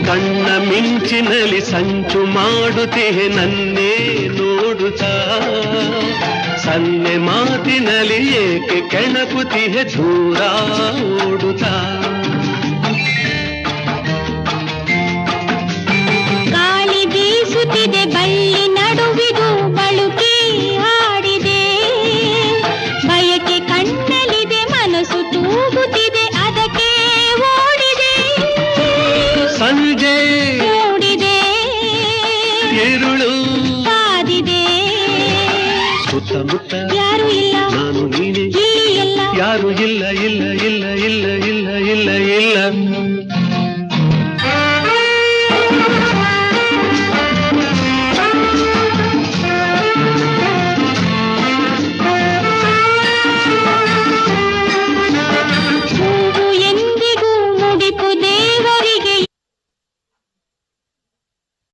ಕಣ್ಣ ಮಿಂಚಿನಲ್ಲಿ ಸಂಚು ಮಾಡುತ್ತಿಹೆ ನನ್ನೇ ನೋಡುತ್ತಾ ಸನ್ನೆ ಮಾತಿನಲ್ಲಿ ಏಕೆ ಕೆಣಕುತ್ತಿಹೆ ದೂರ ಓಡುತ್ತಾ ಗಾಳಿ ಬೀಸುತ್ತಿದೆ ಬಳ್ಳಿ ನಡುವಿದು ಬಳುಕಿ ಹಾಡಿದೆ ಬಯಕೆ ಕಣ್ಣಲ್ಲಿದೆ ಮನಸ್ಸು ತೂಗುತ್ತಿದೆ ಅದಕ್ಕೆ ಓಡಿದೆ ಸಂಜೆ ಓಡಿದೆ ഇരുಳು ಕಾದಿದೆ ಸುತ್ತಮುತ್ತ ಯಾರು ಇಲ್ಲ ನಾನು ನೀನೆ ಇಲ್ಲಿ ಎಲ್ಲ ಯಾರು ಇಲ್ಲ ಇಲ್ಲ ಇಲ್ಲ